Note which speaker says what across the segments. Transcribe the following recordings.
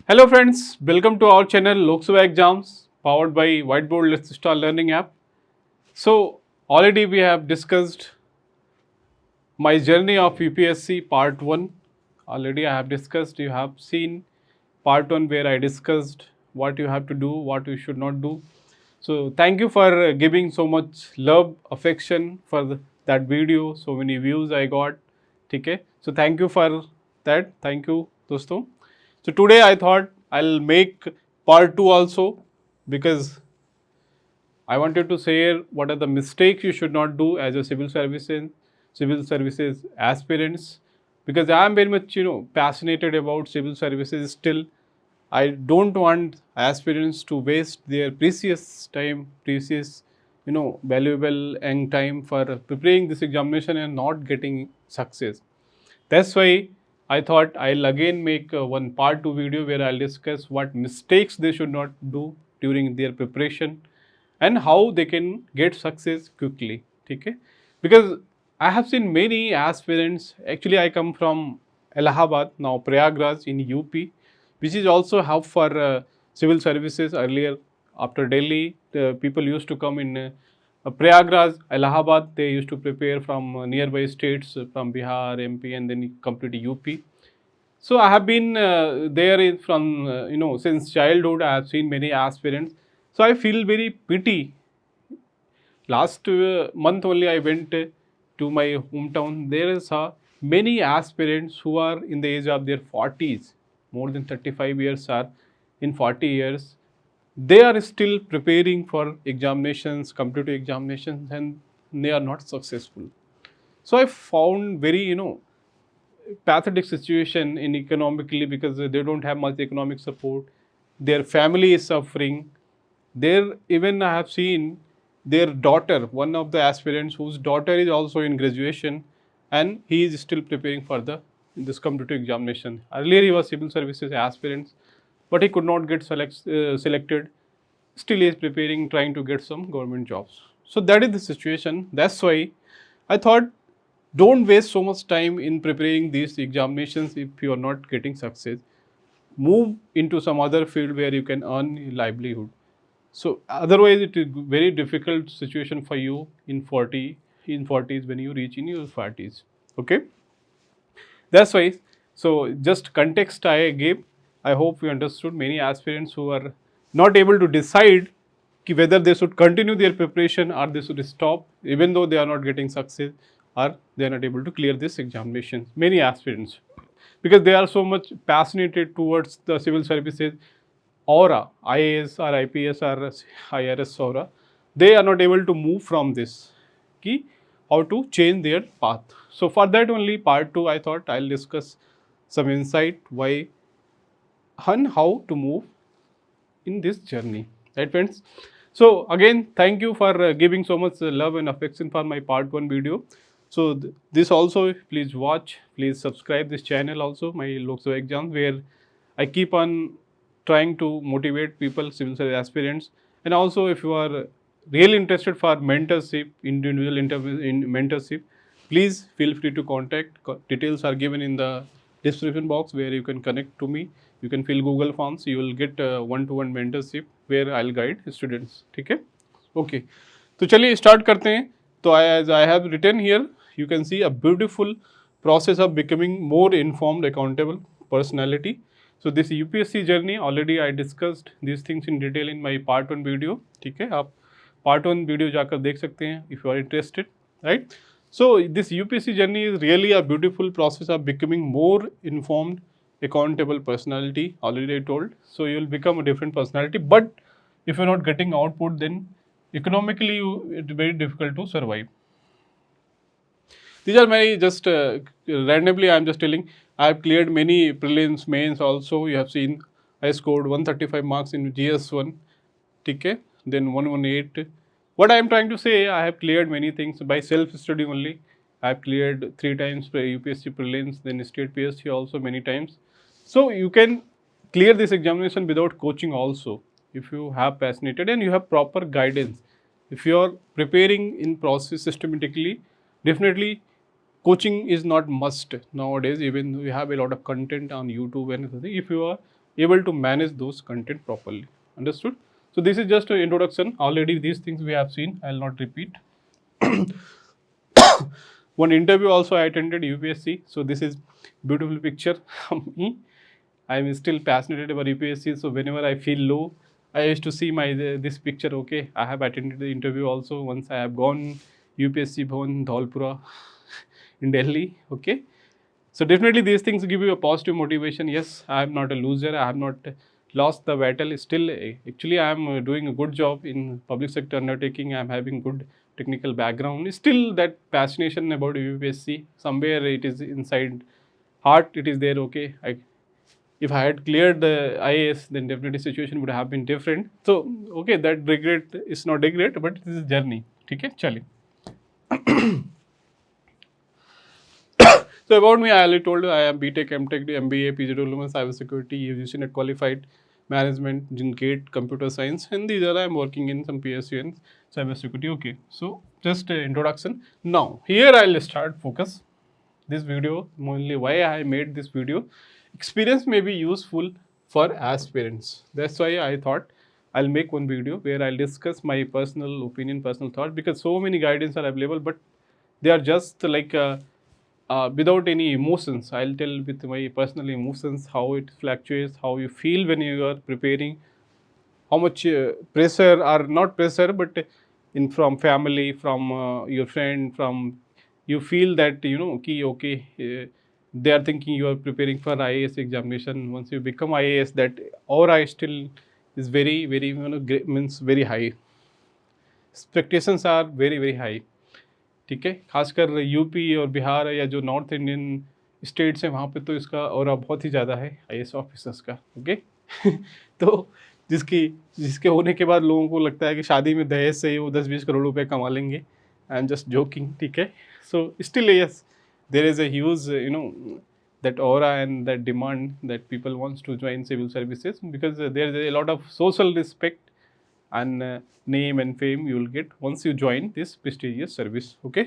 Speaker 1: Hello friends, welcome to our channel Lok Sabha Exams powered by Whiteboard Let's Start Learning app. So already we have discussed my journey of UPSC part 1. Already I have discussed, you have seen part 1 where I discussed what you have to do, what you should not do. So thank you for giving so much love, affection for that video, so many views I got. Okay, so thank you for that. Thank you दोस्तों. So today I thought I'll make part 2 also because I wanted to share what are the mistakes you should not do as a civil services aspirants, because I am very much passionate about civil services still. I don't want aspirants to waste their precious time, precious valuable and time for preparing this examination and not getting success. That's why I thought I'll again make one part 2 video where I'll discuss what mistakes they should not do during their preparation and how they can get success quickly. Okay? Because I have seen many aspirants. Actually, I come from Allahabad, now Prayagraj in UP, which is also hub for civil services. Earlier, after Delhi, the people used to come in Prayagraj, Allahabad. They used to prepare from nearby states, from Bihar, MP, and then come to the UP. So I have been from since childhood. I have seen many aspirants. So I feel very pity. Last month only I went to my hometown. There is many aspirants who are in the age of their 40s, more than 35 years are in 40 years. They are still preparing for examinations, competitive examinations, and they are not successful. So I found very pathetic situation in economically, because they don't have much economic support. Their family is suffering. There, even I have seen their daughter, one of the aspirants whose daughter is also in graduation, and he is still preparing for this competitive examination. Earlier he was civil services aspirant, but he could not get selected. Still he is preparing, trying to get some government jobs. So that is the situation. That's why I thought, don't waste so much time in preparing these examinations if you are not getting success. Move into some other field where you can earn livelihood. So otherwise it is very difficult situation for you in 40s when you reach in your 40s. Okay, that's why. So just context I gave. I hope you understood. Many aspirants who are not able to decide whether they should continue their preparation or they should stop, even though they are not getting success or they are not able to clear this examination. Many aspirants, because they are so much passionate towards the civil services aura, IAS or IPS or IRS aura, they are not able to move from this. Key, how to change their path. So for that only part 2 I thought I'll discuss some insight why and how to move in this journey. Right friends? So again, thank you for giving so much love and affection for my part 1 video. So this also please watch, please subscribe this channel also, my Lok Sabha exam, where I keep on trying to motivate people, civil service aspirants. And also if you are really interested for mentorship, individual in mentorship, please feel free to contact. Details are given in the description box where you can connect to me. You can fill Google forms. You will get one-to-one mentorship where I'll guide students. ठीक है? Okay. तो चलिए start करते हैं. तो as I have written here, you can see a beautiful process of becoming more informed, accountable personality. So this UPSC journey, already I discussed these things in detail in my part 1 video. ठीक है? आप part 1 video जाकर देख सकते हैं if you are interested, right? So this UPSC journey is really a beautiful process of becoming more informed, accountable personality. Already I told. So you will become a different personality. But if you are not getting output, then economically it's very difficult to survive. These are my just randomly I am just telling. I have cleared many prelims, mains also. You have seen I scored 135 marks in GS1. Okay, then 118. What I am trying to say, I have cleared many things by self-study only. I have cleared 3 times UPSC prelims, then state PSC also many times. So you can clear this examination without coaching also, if you have passionate and you have proper guidance. If you are preparing in process systematically, definitely coaching is not must nowadays. Even we have a lot of content on YouTube and everything. If you are able to manage those content properly. Understood? So this is just an introduction. Already these things we have seen. I'll not repeat. One interview also I attended UPSC. So this is beautiful picture of me. I'm still passionate about UPSC. So whenever I feel low, I used to see my this picture. Okay, I have attended the interview also once. I have gone UPSC Bhavan Dholpura in Delhi. Okay, so definitely these things give you a positive motivation. Yes, I am not a loser. I have not lost the battle. Still, actually, I am doing a good job in public sector undertaking. I am having good technical background. Still, that fascination about UPSC, somewhere it is inside heart. It is there. Okay, if I had cleared the IAS, then definitely situation would have been different. So, okay, that regret is not regret, but it is a journey. Okay, chali. So about me, I already told you I am BTech, MTech, MBA, PG Diploma, Cybersecurity, UGC Net Qualified, Management, GATE, Computer Science, and these are I am working in some PSU and Cybersecurity. Okay, so just introduction. Now here I'll start focus this video mainly why I made this video. Experience may be useful for aspirants. That's why I thought I'll make one video where I'll discuss my personal opinion, personal thought because so many guidance are available, but they are just like without any emotions. I'll tell with my personal emotions how it fluctuates, how you feel when you are preparing, how much pressure or not pressure, but in from family, from your friend, from you feel that okay, they are thinking you are preparing for IAS examination. Once you become IAS, that aura still is very very means very high. Expectations are very very high. ठीक है, खासकर UP और बिहार या जो north Indian states हैं वहाँ पे तो इसका ऑरा बहुत ही ज़्यादा है आईएएस ऑफिसर्स का. ओके तो जिसके होने के बाद लोगों को लगता है कि शादी में दहेज से ही वो 10-20 करोड़ रुपए कमा लेंगे. I am just joking. ठीक है, so still yes there is a huge that aura and that demand that people wants to join civil services because there is a lot of social respect and name and fame you will get once you join this prestigious service. Okay,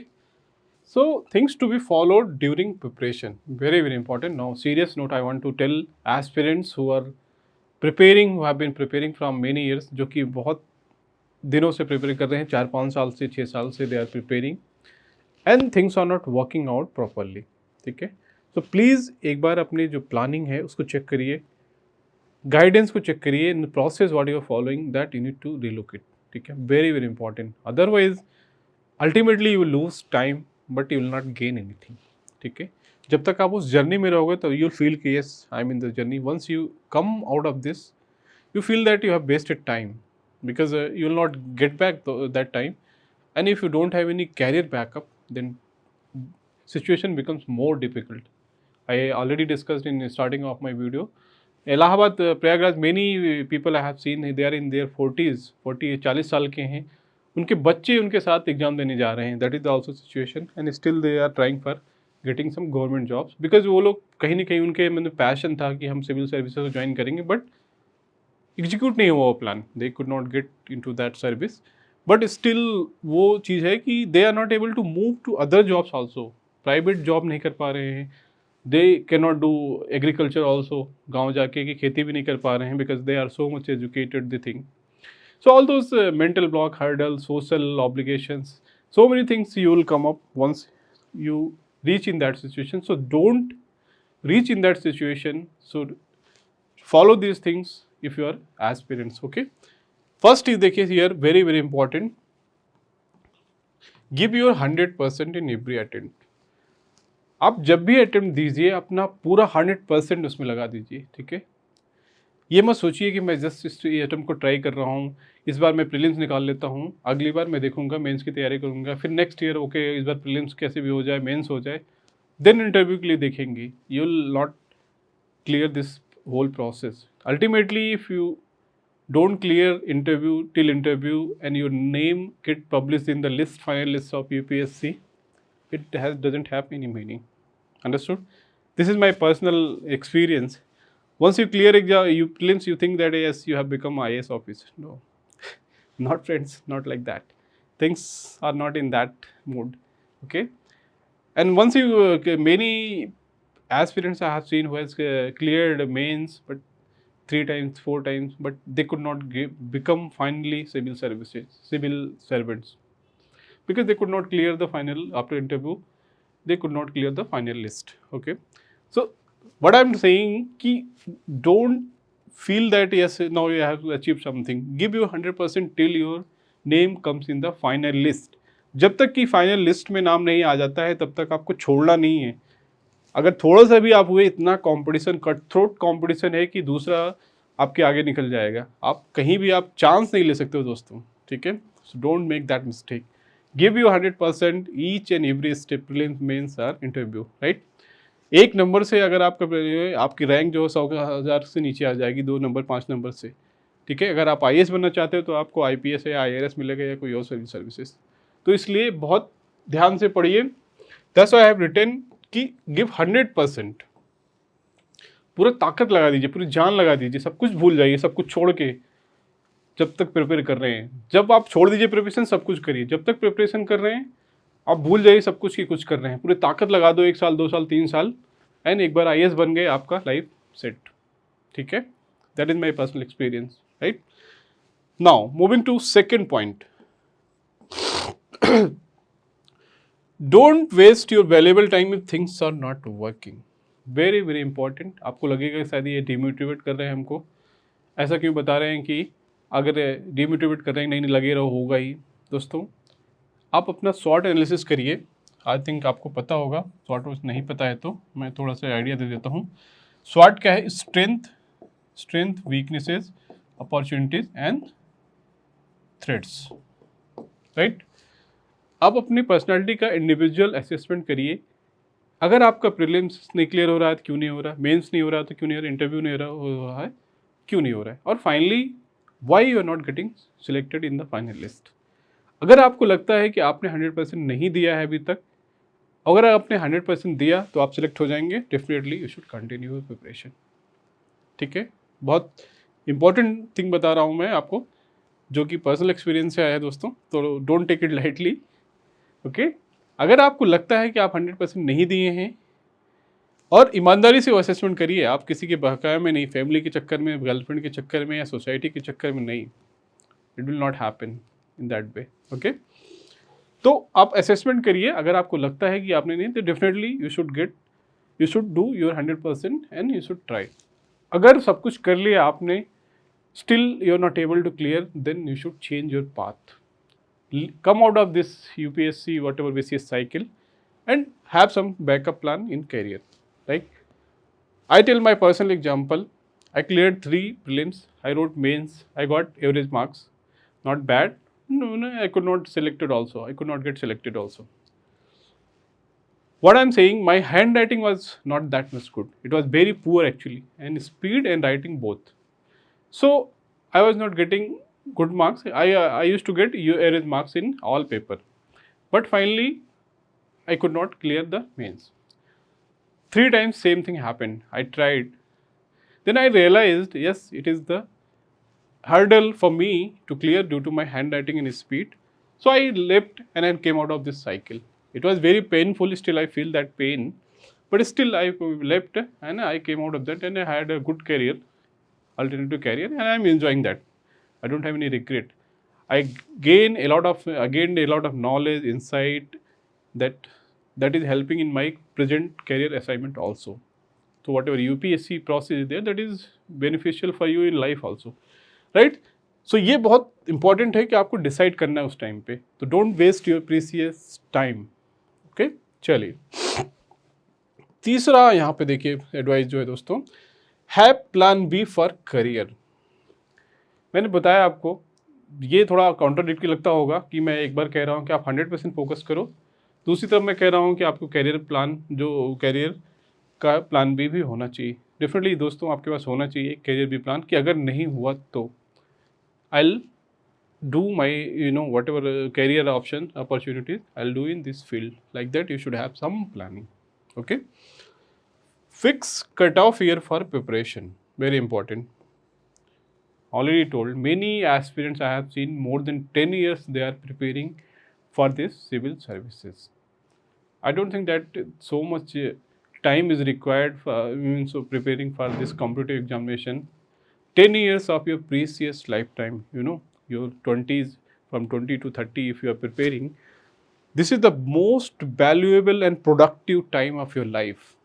Speaker 1: so things to be followed during preparation, very very important. Now serious note I want to tell aspirants who are preparing, who have been preparing from many years, जो कि बहुत दिनों से prepare कर रहे हैं, 4-5 साल से 6 साल से they are preparing and things are not working out properly. ठीक है, तो प्लीज़ एक बार अपनी जो प्लानिंग है उसको चेक करिए, गाइडेंस को चेक करिए, in process what you are following that you need to relocate. ठीक है, very very important. Otherwise ultimately you lose time but you will not gain anything. ठीक है, जब तक आप उस जर्नी में रहोगे तो यू फील कि yes I am in the journey. Once you come out of this you feel that you have wasted time because you will not get back that time, and if you don't have any career backup then situation becomes more difficult. I already discussed in starting of my video. Allahabad, Prayagraj, many people I have seen they are in their 40s, 40 साल के हैं, उनके बच्चे उनके साथ exam देने जा रहे हैं. That is also situation and still they are trying for getting some government jobs because वो लोग कहीं ना कहीं उनके मतलब पैशन था कि हम सिविल सर्विसेज को ज्वाइन करेंगे, बट एग्जीक्यूट नहीं हुआ वो plan. They could not get into that service, but still वो चीज़ है कि they are not able to move to other jobs also. Private job नहीं कर पा रहे हैं, they can not do agriculture also, गाँव जाके कि खेती भी नहीं कर पा रहे हैं because they are so much educated the thing. So all those mental block, hurdles, social obligations, so many things you will come up once you reach in that situation. So don't reach in that situation. So follow these things if you are aspirants. Okay. First is देखिए here very very important. Give your 100% in every attempt. आप जब भी attempt दीजिए अपना पूरा 100% उसमें लगा दीजिए. ठीक है, ये मत सोचिए कि मैं जस्ट इस अटेम्प्ट को ट्राई कर रहा हूँ, इस बार मैं प्रीलिम्स निकाल लेता हूँ, अगली बार मैं देखूंगा मेंस की तैयारी करूँगा, फिर नेक्स्ट ईयर ओके इस बार प्रीलिम्स कैसे भी हो जाए, मेंस हो जाए, देन इंटरव्यू के लिए देखेंगे. You will not clear this whole process. Ultimately if you don't clear interview till interview and your name get publish in the list, final list of UPSC, it doesn't have any meaning. Understood? This is my personal experience. Once you clear exam, you prelims, you think that yes, you have become IAS officer. No, not friends, not like that. Things are not in that mode. Okay, and once you many aspirants I have seen who has cleared mains, but 3 times, 4 times, but they could not become finally civil servants, because they could not clear the final, after interview, they could not clear the final list. Okay, so what I'm saying ki don't feel that yes now you have to achieve something. Give your 100% till your name comes in the final list. जब तक कि final list में नाम नहीं आ जाता है तब तक आपको छोड़ना नहीं है. अगर थोड़ा सा भी आप हुए, इतना कंपटीशन, कट थ्रोट कंपटीशन है कि दूसरा आपके आगे निकल जाएगा. आप कहीं भी आप चांस नहीं ले सकते हो दोस्तों. ठीक है, so don't make that mistake. Give you 100% each and every step. Prelims, mains are interview, right. एक नंबर से अगर आपकी रैंक जो 100,000 से नीचे आ जाएगी, 2 नंबर 5 नंबर से. ठीक है, अगर आप IAS बनना चाहते हो तो आपको IPS या IRS मिलेगा या कोई और सिविल सर्विसेज. तो इसलिए बहुत ध्यान से पढ़िए. That's why I have written कि गिव 100%. पूरा ताकत लगा दीजिए, पूरी जान लगा दीजिए, सब कुछ भूल जाइए, सब कुछ छोड़ के जब तक प्रिपेयर कर रहे हैं. जब आप छोड़ दीजिए प्रिपरेशन, सब कुछ करिए. जब तक प्रिपरेशन कर रहे हैं आप भूल जाइए सब कुछ की कुछ कर रहे हैं. पूरी ताकत लगा दो 1 साल 2 साल 3 साल, एंड एक बार IAS बन गए, आपका लाइफ सेट. ठीक है, that is my personal experience, right. Now moving to second point. Don't waste your valuable time if things are not working. Very very important. आपको लगेगा शायद ये डिमोटिवेट कर रहे हैं हमको. ऐसा क्यों बता रहे हैं कि अगर डिमोटिवेट कर रहे हैं, नहीं लगे रहो, होगा ही. दोस्तों आप अपना SWOT एनालिसिस करिए. आई थिंक आपको पता होगा. SWOT नहीं पता है तो मैं थोड़ा सा आइडिया दे देता हूँ. SWOT क्या है? Strength, weaknesses, opportunities and threats, right. आप अपनी पर्सनालिटी का इंडिविजुअल असेसमेंट करिए. अगर आपका प्रीलिम्स नहीं क्लियर हो रहा है तो क्यों नहीं हो रहा है, मेंस नहीं हो रहा तो क्यों नहीं हो रहा, इंटरव्यू नहीं हो रहा है क्यों नहीं हो रहा है, और finally why you are not getting selected in the final list. अगर आपको लगता है कि आपने 100% नहीं दिया है अभी तक, अगर आपने 100% दिया तो आप सिलेक्ट हो जाएंगे. Definitely you should continue your preparation. ठीक है, बहुत इंपॉर्टेंट थिंग बता रहा हूँ मैं आपको, जो कि पर्सनल एक्सपीरियंस से आया है दोस्तों. तो don't take it lightly. Okay, अगर आपको लगता है कि आप 100% नहीं दिए हैं, और ईमानदारी से वो असेसमेंट करिए. आप किसी के बहकावे में नहीं, फैमिली के चक्कर में, गर्लफ्रेंड के चक्कर में या सोसाइटी के चक्कर में नहीं. It will not happen in that way. Okay, तो आप असेसमेंट करिए. अगर आपको लगता है कि आपने नहीं, तो definitely you should do your 100% and you should try. अगर सब कुछ कर लिया आपने, still you are not able to clear, then you should change your path. Come out of this UPSC whatever BCS cycle and have some backup plan in career. Like I tell my personal example, I cleared 3 prelims, I wrote mains, I got average marks, not bad. No, I could not selected also. I could not get selected also. What I'm saying, my handwriting was not that much good. It was very poor actually, and speed and writing both. So I was not getting good marks. I used to get average marks in all paper, but finally I could not clear the mains. 3 times same thing happened. I tried. Then I realized, yes, it is the hurdle for me to clear due to my handwriting and speed. So I left and I came out of this cycle. It was very painful. Still I feel that pain, but still I left and I came out of that and I had a good career, alternative career, and I am enjoying that. I don't have any regret. I gained a lot of knowledge, insight that is helping in my present career assignment also. So whatever UPSC process is there, that is beneficial for you in life also, right? So ये बहुत important है कि आपको decide करना है उस time पे. तो don't waste your precious time. Okay? चलिए, तीसरा यहाँ पे देखिए एडवाइस जो है दोस्तों, have plan B for career. मैंने बताया आपको, ये थोड़ा कॉन्ट्राडिक्टरी लगता होगा कि मैं एक बार कह रहा हूँ कि आप 100% फोकस करो, दूसरी तरफ मैं कह रहा हूँ कि आपको कैरियर प्लान, जो कैरियर का प्लान बी भी होना चाहिए. डेफिनेटली दोस्तों आपके पास होना चाहिए कैरियर बी प्लान, कि अगर नहीं हुआ तो I will do my whatever career option opportunities I will do in this field. Like that you should have some planning. Okay, fix cut off year for preparation, very important. Already told, many aspirants I have seen more than 10 years they are preparing for this civil services. I don't think that so much time is required for preparing for this competitive examination. 10 years of your precious lifetime, your 20s, from 20 to 30, if you are preparing, this is the most valuable and productive time of your life.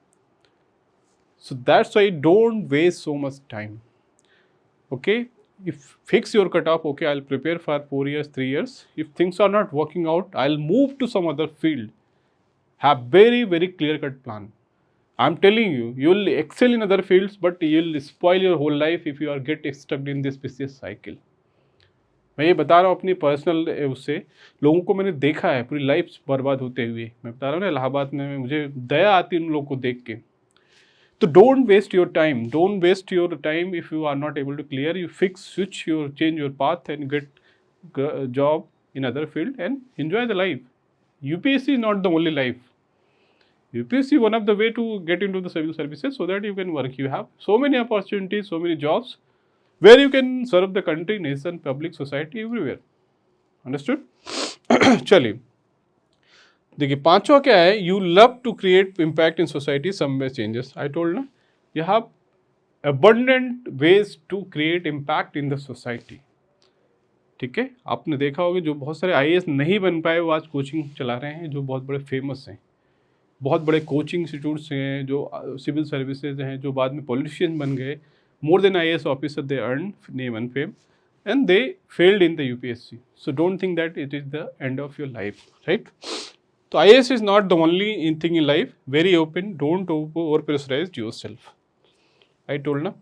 Speaker 1: So that's why don't waste so much time. Okay, if fix your cutoff, okay, I'll prepare for 4 years, 3 years. If things are not working out, I'll move to some other field. Have very, very clear cut plan. I'm telling you, you'll excel in other fields, but you'll spoil your whole life if you are get stuck in this vicious cycle. मैं ये बता रहा हूँ अपनी personal उससे, लोगों को मैंने देखा है पूरी लाइफ बर्बाद होते हुए। मैं बता रहा हूँ ना, इलाहाबाद में मुझे दया आती है उन लोगों को देख के। तो don't waste your time, don't waste your time if you are not able to clear, you fix, switch your, change your path and get job in other field and enjoy the life. UPSC is not the only life. UPSC one of the way to get into the civil services so that you can work. You have so many opportunities, so many jobs where you can serve the country, nation, public, society, everywhere. Understood? चलिए देखिए, पांचवा क्या है, you love to create impact in society, somewhere changes. I told ना, you have abundant ways to create impact in the society. ठीक है, आपने देखा होगा जो बहुत सारे IAS नहीं बन पाए वो आज कोचिंग चला रहे हैं, जो बहुत बड़े फेमस हैं, बहुत बड़े कोचिंग इंस्टीट्यूट्स हैं, जो सिविल सर्विसेज हैं, जो बाद में पॉलिटिशियन बन गए, more than IAS officer they earn name and fame, and they failed in the UPSC. So don't think that it is the end of your life, right? So IAS is not the only thing in life. Very open. Don't over pressurize yourself. I told ना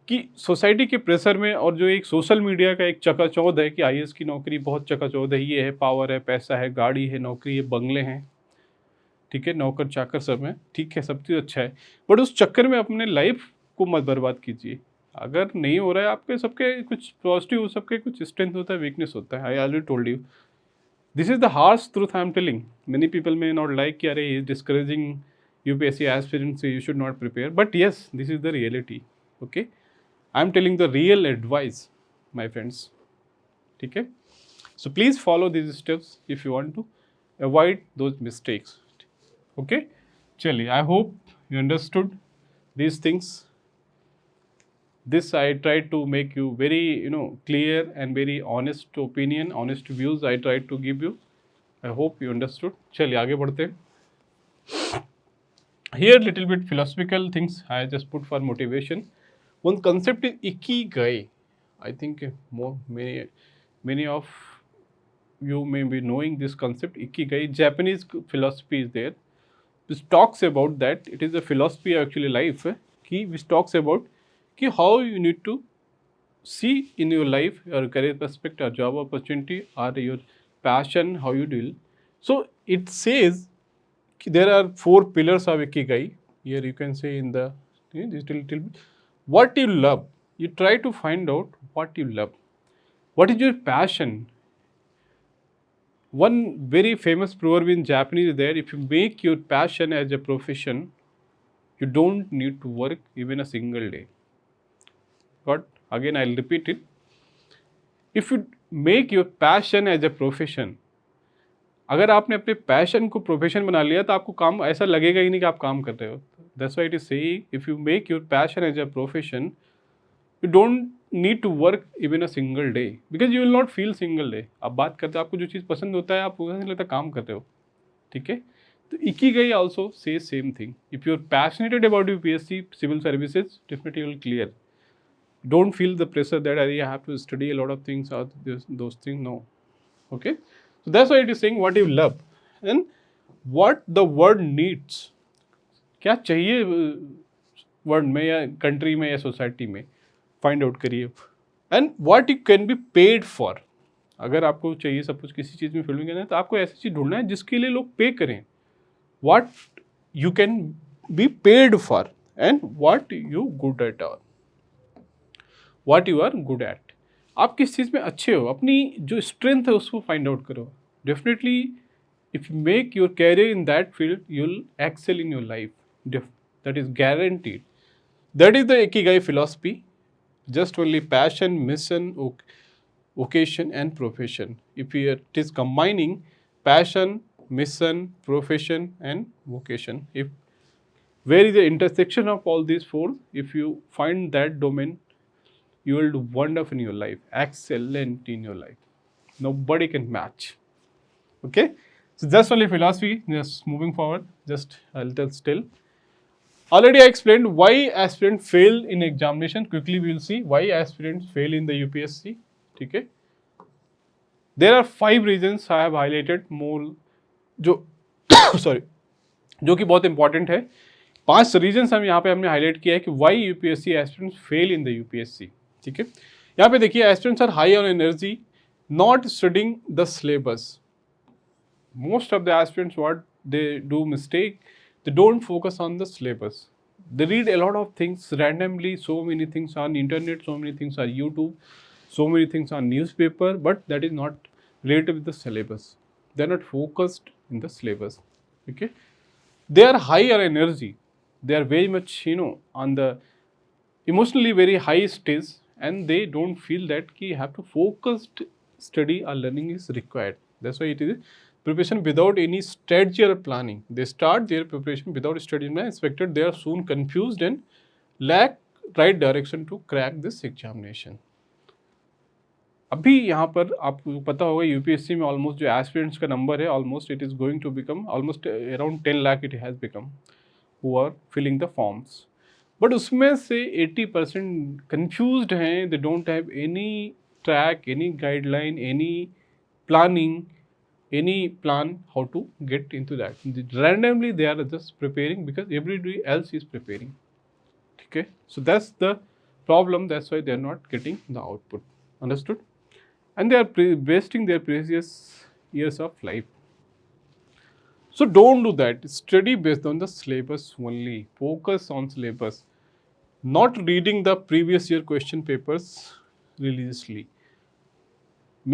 Speaker 1: कि society के pressure में और जो एक social media का एक चकाचौंध है कि IAS की नौकरी बहुत चकाचौंध है, ये है, पावर है, पैसा है, गाड़ी है, नौकरी है, बंगले हैं, ठीक है, नौकर चाकर सब है, ठीक है, सब चीज़ अच्छा है, बट उस चक्कर में अपने लाइफ को मत बर्बाद कीजिए। अगर नहीं हो रहा है आपके, सबके कुछ पॉजिटिव, सबके कुछ स्ट्रेंथ होता है, वीकनेस होता है। I already told you, this is the harsh truth I am telling. Many people may not like कि अरे is discouraging UPSC aspirants, you should not prepare, but yes, this is the reality. Okay, I am telling the real advice, my friends. ठीक है, so please follow these steps if you want to avoid those mistakes. Okay, चलिए, I hope you understood these things. This I tried to make you very clear and very honest opinion, honest views I tried to give you. I hope you understood. चलिए आगे बढ़ते हैं। Here little bit philosophical things I just put for motivation. One concept is ikigai. I think many of you may be knowing this concept, ikigai. Japanese philosophy is there. This talks about that. It is a philosophy actually life. Which talks about how you need to see in your life, your career prospect, or job opportunity, or your passion, how you deal. So it says there are 4 pillars of ikigai. Here you can say in the this little bit, what you love. You try to find out what you love. What is your passion? One very famous proverb in Japanese is there: if you make your passion as a profession, you don't need to work even a single day. But again, I'll repeat it. If you make your passion as a profession, अगर आपने अपने passion को profession बना लिया तो आपको काम ऐसा लगेगा ही नहीं कि आप काम कर रहे हो। That's why it is saying, if you make your passion as a profession, you don't need to work even a single day, because you will not feel single day. आप बात करते हो, आपको जो चीज़ पसंद होता है, आपको नहीं लगता काम करते हो, ठीक है। तो ikigai also say same thing. If you are passionated about UPSC civil services, definitely you will clear. Don't feel the pressure that I have to study a lot of things or those things. No. Okay. So that's why it is saying what you love and what the world needs. क्या चाहिए world में या country में या society में, find out करिए। And what you can be paid for. अगर आपको चाहिए सब कुछ किसी चीज़ में फील्ड में करना है तो आपको ऐसी चीज़ ढूंढना है जिसके लिए लोग पे करें। What you can be paid for and what you good at और what you are good at. आप किस चीज़ में अच्छे हो, अपनी जो स्ट्रेंथ है उसको फाइंड आउट करो। Definitely if you make your career in that field, you will excel in your life, that is guaranteed. That is the ikigai philosophy. Just only passion, mission, vocation and profession. If it is combining passion, mission, profession and vocation, if where is the intersection of all these four. If you find that domain, you will do wonderful in your life, excellent in your life. Nobody can match. Okay, so just only philosophy. Just moving forward, just a little still. Already I explained why aspirants fail in examination. Quickly we will see why aspirants fail in the UPSC. Okay. There are 5 reasons I have highlighted more, जो sorry, जो कि बहुत important है. 5 regions हम यहाँ पे हमने highlight किया है कि why UPSC aspirants fail in the UPSC. ठीक है, यहाँ पे देखिए aspirants are high on energy, not studying the syllabus. Most of the aspirants, what they do mistake, they don't focus on the syllabus. They read a lot of things randomly, so many things on internet, so many things on YouTube, so many things on newspaper, but that is not related with the syllabus. They are not focused in the syllabus. Okay, they are high on energy, they are very much on the emotionally very high stage, and they don't feel that ki have to focused study or learning is required. That's why it is preparation without any strategy or planning. They start their preparation without study and expected they are soon confused and lack right direction to crack this examination. अभी यहाँ पर आपको पता होगा UPSC में almost जो aspirants का number है almost it is going to become almost around 10 lakh it has become who are filling the forms. But उसमें से 80% कन्फ्यूज्ड हैं. They don't have any track, any guideline, any planning, any plan how to get into that. Randomly they are just preparing because everybody else is preparing. Okay, so that's the problem. That's why they are not getting the output. Understood? And they are wasting their precious years of life. So don't do that. Study based on the syllabus only. Focus on syllabus, not reading the previous year question papers religiously.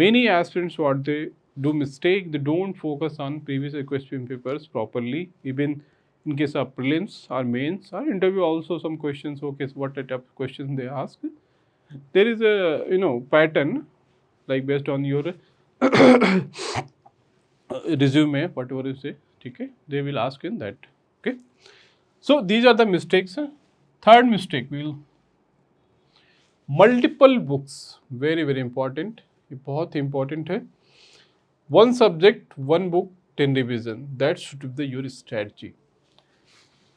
Speaker 1: Many aspirants, what they do mistake, they don't focus on previous question papers properly. Even in case of prelims or mains or interview also, some questions, okay, so what type of questions they ask, there is a pattern, like based on your resume, whatever you say. Okay, they will ask in that. Okay, so these are the mistakes. Third mistake, we will multiple books. Very very important, ये बहुत important है. One subject, one book, 10 revision. That should be your strategy.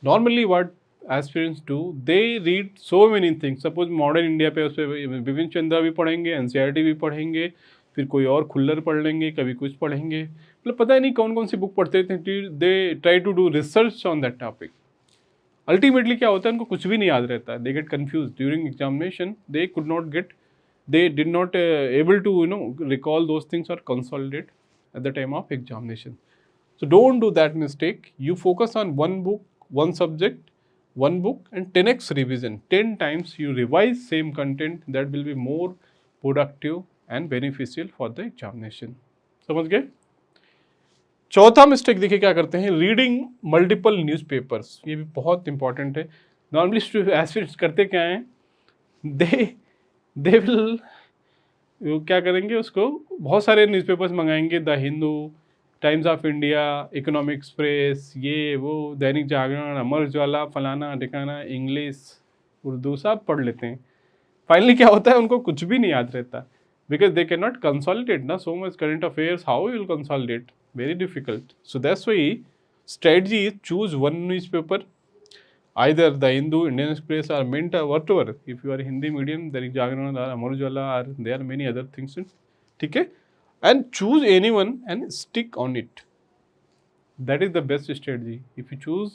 Speaker 1: Normally what aspirants do, they read so many things. Suppose modern India पे उस पर बिपिन चंद्रा भी पढ़ेंगे, NCERT भी पढ़ेंगे, फिर कोई और खुल्लर पढ़ लेंगे, कभी कुछ पढ़ेंगे, मतलब पता ही नहीं कौन कौन सी बुक पढ़ते थे. They try to do research on that topic. Ultimately क्या होता है, उनको कुछ भी नहीं याद रहता है. They get confuse during examination. They could not gate, they did not able to recall those things or consolidate at the time of examination. So don't do that mistake. You focus on one book, one subject, one book, and 10x revision. 10 times you revise same content. That will be more productive and beneficial for the examination. समझ गए? चौथा mistake देखिए क्या करते हैं, reading multiple newspapers. ये भी बहुत इंपॉर्टेंट है. नॉर्मली एस्पिरेंट्स करते क्या हैं, दे विल क्या करेंगे, उसको बहुत सारे न्यूज़पेपर्स मंगाएंगे, the Hindu, Times of India, Economic Express, ये वो, दैनिक जागरण, अमर उजाला, फलाना ठिकाना, इंग्लिश, उर्दू सब पढ़ लेते हैं. फाइनली क्या होता है, उनको कुछ भी नहीं याद रहता, because they can not consolidate ना so much current affairs. How you will consolidate? Very difficult. So that's why strategy is choose one newspaper, either the Hindu, Indian Express or Mint or whatever. If you are Hindi medium, Dainik Jagran or Amar Ujala or there are many other things. ठीक है, and choose anyone and stick on it. That is the best strategy. If you choose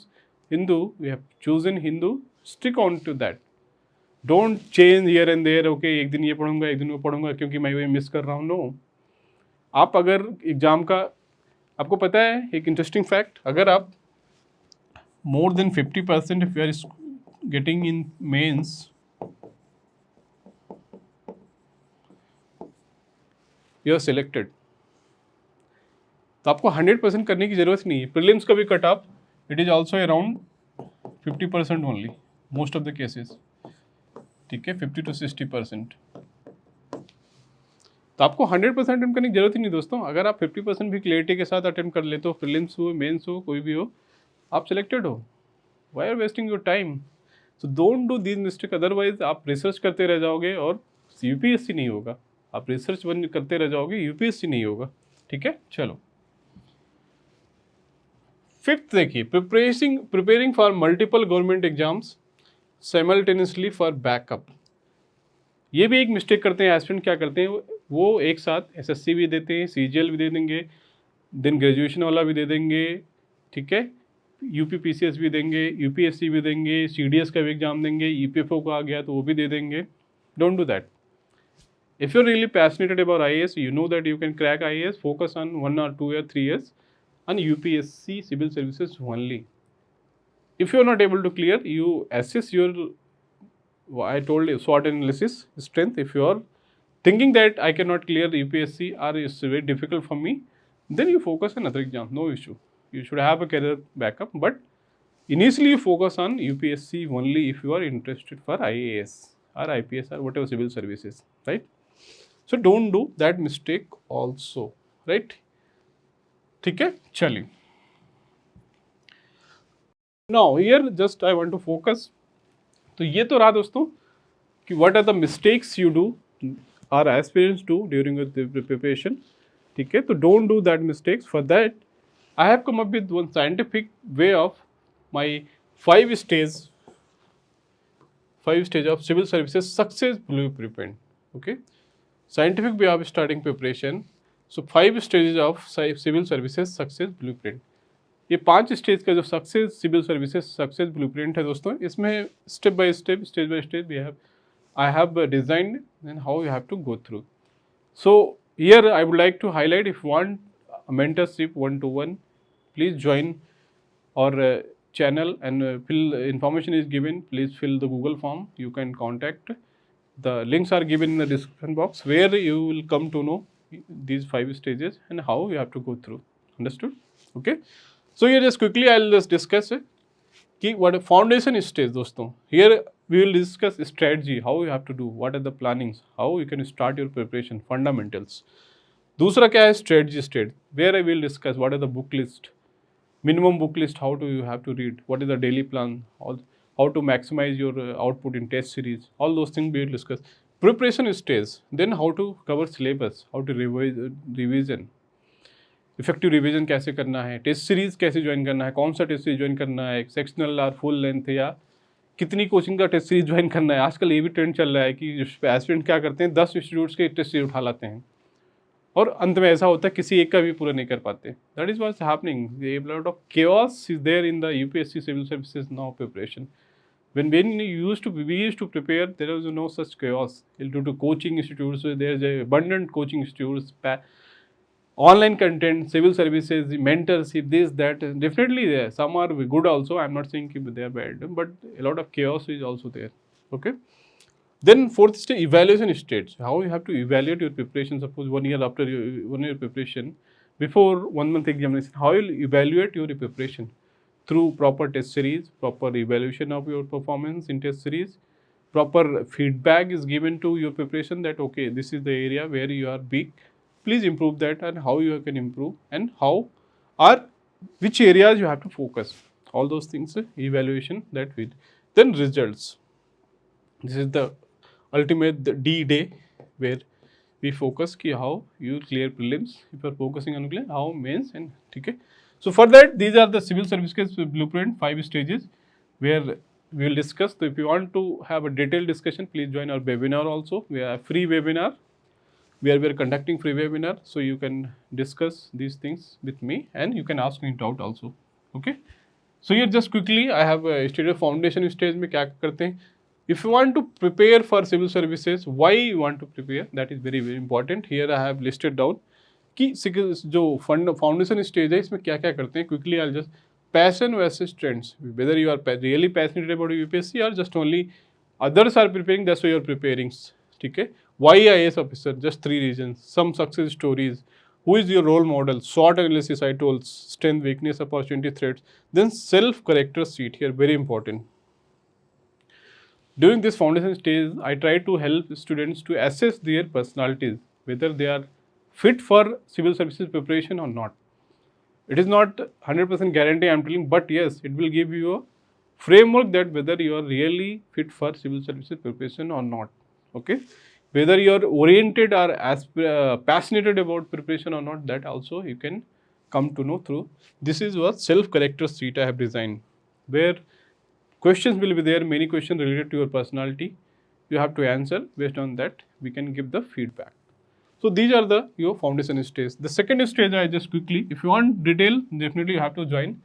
Speaker 1: Hindu, you have chosen Hindu, stick on to that. Don't change here and there. Okay, एक दिन ये पढ़ूंगा, एक दिन वो पढ़ूंगा क्योंकि मैं ये मिस कर रहा हूँ. नो, आप अगर एग्जाम का, आपको पता है एक इंटरेस्टिंग फैक्ट, अगर आप more than 50% if you are getting in mains, you are selected. तो आपको 100% करने की जरूरत नहीं है. प्रीलिम्स का भी cut off it is also around 50% only, most of the cases. ठीक है, 50 to 60%. तो आपको 100% अटेम्प्ट करने की जरूरत ही नहीं दोस्तों. अगर आप 50% भी क्लियरिटी के साथ अटेम्प्ट कर लेते हो, प्रीलिम्स हो, मेंस हो, कोई भी हो, आप सिलेक्टेड हो. Why are wasting your time? So don't do this mistake, otherwise आप रिसर्च करते रह जाओगे और यूपीएससी नहीं होगा। आप रिसर्च करते रह जाओगे, यूपीएससी नहीं होगा। ठीक है, चलो। फिफ्थ देखिए, preparing for multiple government exams simultaneously for backup. ये भी एक मिस्टेक करते हैं एस्पिरेंट। क्या करते हैं वो एक साथ एसएससी भी देते हैं, सीजीएल भी दे देंगे, देन ग्रेजुएशन वाला भी दे देंगे, ठीक है, यूपीपीसीएस भी देंगे, यूपीएससी भी देंगे, सीडीएस का भी एग्जाम देंगे, ईपीएफओ का आ गया तो वो भी दे देंगे। Don't do that. If you're really passionate about IAS, you know that you can crack IAS, focus on 1 or 2 or 3 years on UPSC civil services only. If you're not able to clear, you assess your, I told you, SWOT analysis strength. If you're thinking that I cannot clear UPSC or it's very difficult for me, then you focus on other exams, no issue. You should have a career backup, but initially you focus on UPSC only if you are interested for IAS or IPS or whatever civil services, right? So don't do that mistake also, right? ठीक है, चलिए। Now here just I want to focus, तो ये तो रहा दोस्तों कि what are the mistakes you do or aspirants do during your preparation, ठीक है। तो don't do that mistakes. For that I have come up with one scientific way of my 5 stage of civil services success blueprint, okay, scientific way of starting preparation. So 5 stages of civil services success blueprint. ये 5 stage का जो success civil services success blueprint है दोस्तों, इसमें step by step, stage by stage we have, I have designed and how you have to go through. So here I would like to highlight, if you want a mentorship 1-to-1, please join our channel and fill information is given. Please fill the Google form. You can contact. The links are given in the description box where you will come to know these 5 stages and how you have to go through. Understood? Okay. So here just quickly I'll just discuss it. कि what a foundation stage दोस्तों, here we will discuss strategy, how you have to do, what are the plannings, how you can start your preparation, fundamentals. दूसरा क्या है, strategy stage, where I will discuss what are the book list, minimum book list, how do you have to read, what is the daily plan, how to maximize your output in test series, all those things we will discuss. Preparation stage, then how to cover syllabus, how to revision, effective revision कैसे करना है, test series कैसे join करना है, कौन सा test series join करना है, सेक्शनल और फुल लेंथ, या कितनी कोचिंग का टेस्ट सीरीज ज्वाइन करना है। आजकल ये भी ट्रेंड चल रहा है कि एस्पिरेंट क्या करते हैं, 10 इंस्टीट्यूट्स के टेस्ट सीरीज उठा लाते हैं और अंत में ऐसा होता है किसी एक का भी पूरा नहीं कर पाते। That is what's happening. A lot of chaos is there in the UPSC civil services now preparation. When we used to prepare, there was no such chaos due to coaching institutes. There is abundant coaching institutes, online content, civil services, mentorship, this, that. Definitely there. Some are good also. I'm not saying they are bad, but a lot of chaos is also there. Okay. Then fourth stage, evaluation stage. How you have to evaluate your preparation. Suppose 1 year after 1 year preparation, before 1 month examination, how you will evaluate your preparation through proper test series, proper evaluation of your performance in test series, proper feedback is given to your preparation that okay, this is the area where you are weak, please improve that, and how you can improve, and how or which areas you have to focus. All those things, evaluation that we. Then results. This is the ultimate D day where we focus ki how you clear prelims. If you are focusing on clear, how mains and okay. So for that, these are the civil services blueprint 5 stages where we will discuss. So if you want to have a detailed discussion, please join our webinar also. We have a free webinar where we are conducting free webinar, so you can discuss these things with me and you can ask me doubt also. Okay. So here just quickly I have stated foundation stage में क्या करते हैं. If you want to prepare for civil services, why you want to prepare, that is very very important. Here I have listed down कि जो foundation stage है इसमें क्या क्या करते हैं. Quickly I just passion versus trends, whether you are really passionated about UPSC और just only others are preparing, that's why you are preparing. ठीक है. Why IAS officer, just 3 reasons. Some success stories, who is your role model, SWOT analysis I told, strength, weakness, opportunity, threats. Then self character sheet here, very important. During this foundation stage, I try to help students to assess their personalities, whether they are fit for civil services preparation or not. It is not 100% guarantee I am telling, but yes, it will give you a framework that whether you are really fit for civil services preparation or not. Okay, whether you are oriented or passionate about preparation or not, that also you can come to know through. This is what self corrector sheet I have designed, where questions will be there, many questions related to your personality. You have to answer. Based on that, we can give the feedback. So these are the your foundation stage. The second stage, I just quickly, if you want detail, definitely you have to join.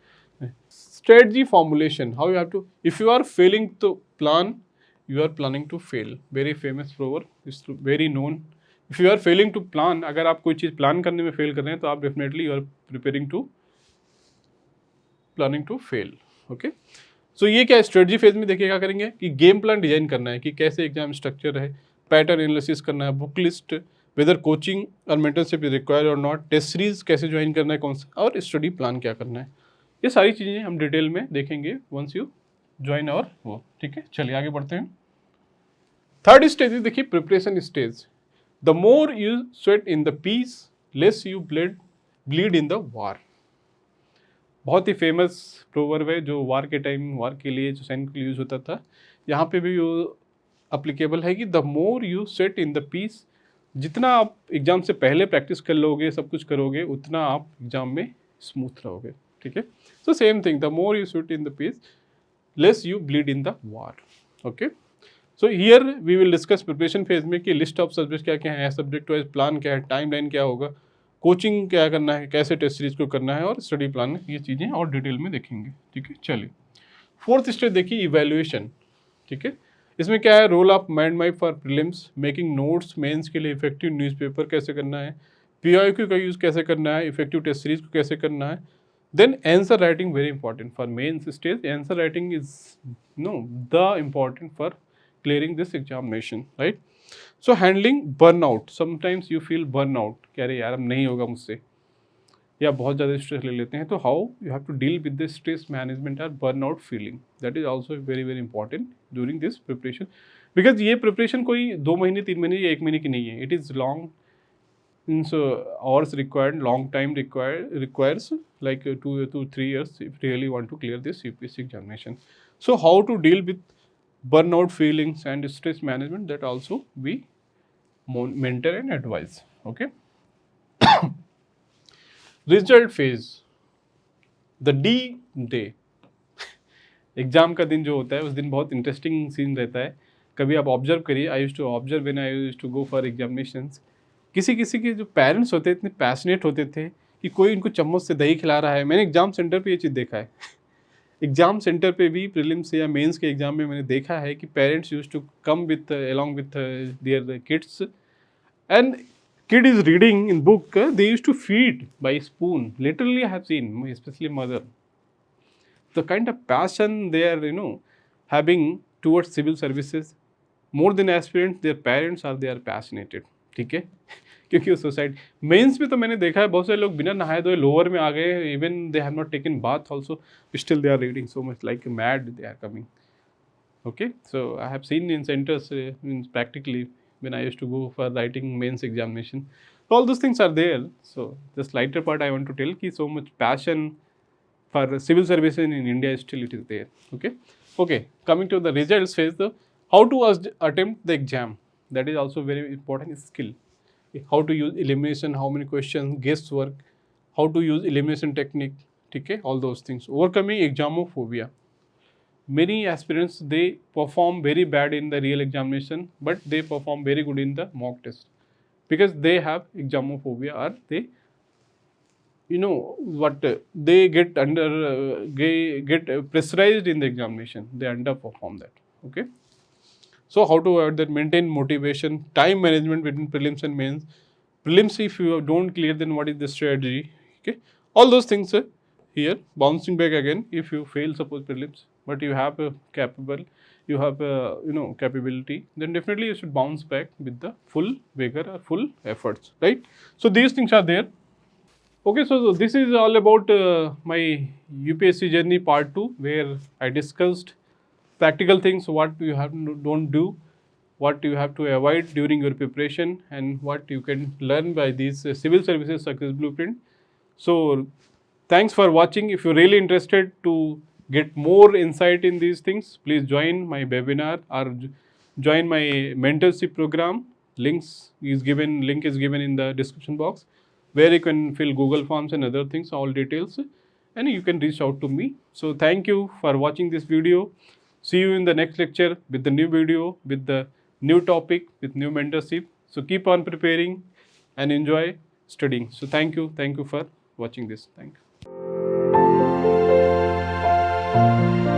Speaker 1: Strategy formulation. How you have to, if you are failing to plan, you are planning to fail. Very famous proverb, is very known. If you are failing to plan, अगर आप कोई चीज़ plan करने में fail कर रहे हैं तो आप definitely you are preparing to planning to fail. Okay, so ये क्या स्ट्रेटजी फेज में देखिए क्या करेंगे कि गेम प्लान डिजाइन करना है कि कैसे एग्जाम स्ट्रक्चर है, पैटर्न एनालिसिस करना है, बुक लिस्ट, वेदर कोचिंग और मेंटरशिप इज रिक्वायर्ड और नॉट, टेस्ट सीरीज कैसे ज्वाइन करना है कौन सा, और स्टडी प्लान क्या करना है. ये सारी चीज़ें हम डिटेल में देखेंगे वंस यू ज्वाइन और वो. ठीक है, चलिए आगे बढ़ते हैं. थर्ड स्टेज देखिए preparation stage. The more you sweat in the peace, less you bleed in the war. बहुत ही फेमस प्रोवर्ब है जो वार के टाइम, वार के लिए जो सैनिक के लिए यूज होता था, यहाँ पे भी वो अप्लीकेबल है कि the more you set in the peace, जितना आप एग्जाम से पहले प्रैक्टिस कर लोगे, सब कुछ करोगे, उतना आप एग्जाम में स्मूथ रहोगे. ठीक है, so same thing, the more you set in the peace, less you bleed in the war. Okay, so here we will discuss preparation phase में कि लिस्ट ऑफ सब्जेक्ट क्या क्या है, सब्जेक्ट वाइज प्लान क्या है, टाइमलाइन क्या होगा, coaching क्या करना है, कैसे टेस्ट सीरीज को करना है, और स्टडी प्लान, ये चीज़ें और डिटेल में देखेंगे. ठीक है, चलिए फोर्थ स्टेज देखिए इवैल्यूएशन. ठीक है, इसमें क्या है, role of mind map for prelims, making notes, mains के लिए इफेक्टिव न्यूज़पेपर कैसे करना है, पीआईक्यू का यूज़ कैसे करना है, इफेक्टिव टेस्ट सीरीज को कैसे करना है. Then answer writing, very important for mains stage. Answer writing is no the important for clearing this examination, right? So handling burnout, sometimes you feel burnout कि अरे यार अब नहीं होगा मुझसे, या बहुत ज़्यादा स्ट्रेस ले लेते हैं, तो how you have to deal with the stress management और burnout feeling, that is also very very important during this preparation. Because ये प्रिपरेशन कोई 2 महीने 3 महीने या 1 महीने की नहीं है. It is long, means hours required, long time requires like 2 to 3 years if you really want to clear this UPSC examination. So how to deal with burnout feelings and stress management, that also we mentor and advise. Okay. Result phase, the D day. Exam का दिन जो होता है उस दिन बहुत interesting scene रहता है. कभी आप ऑब्जर्व करिए, I use to observe when I use to go for examinations. किसी किसी के जो पेरेंट्स होते इतने पैशनेट होते थे कि कोई इनको चम्मच से दही खिला रहा है. मैंने एग्जाम सेंटर पे ये चीज़ देखा है. एग्जाम सेंटर पे भी प्रीलिम्स या मेंस के एग्जाम में मैंने देखा है कि parents use to come with along with their kids, and kid is reading in book, they used to feed by spoon. Literally I have seen, especially mother, the kind of passion they are having towards civil services, more than aspirants, their parents are, they are passionate. ठीक है, क्योंकि society mains में तो मैंने देखा है बहुत सारे लोग बिना नहाए धोए लोअर में आ गए, even they have not taken bath also, still they are reading so much like mad, they are coming. Okay, so I have seen in centers practically when I used to go for writing mains examination. So all those things are there. So this lighter part I want to tell ki so much passion for civil services in India still it is there. Okay, okay. Coming to the results phase, the how to attempt the exam, that is also very important skill. How to use elimination, how many questions, guesswork, how to use elimination technique. Okay, all those things. Overcoming examophobia. Many aspirants, they perform very bad in the real examination, but they perform very good in the mock test because they have examophobia, or they they get pressurized in the examination, they underperform that. Okay, so how to avoid that? Maintain motivation, time management between prelims and mains. Prelims, if you don't clear, then what is the strategy? Okay, all those things here. Bouncing back again if you fail, suppose prelims, but you have capability, then definitely you should bounce back with the full vigor or full efforts, right? So these things are there. Okay, so this is all about my UPSC journey part 2, where I discussed practical things, what you have to don't do, what you have to avoid during your preparation, and what you can learn by these civil services success blueprint. So thanks for watching. If you're really interested to get more insight in these things, please join my webinar or join my mentorship program. Link is given in the description box, where you can fill Google Forms and other things, all details, and you can reach out to me. So thank you for watching this video. See you in the next lecture with the new video, with the new topic, with new mentorship. So keep on preparing and enjoy studying. So thank you for watching this. Thank you.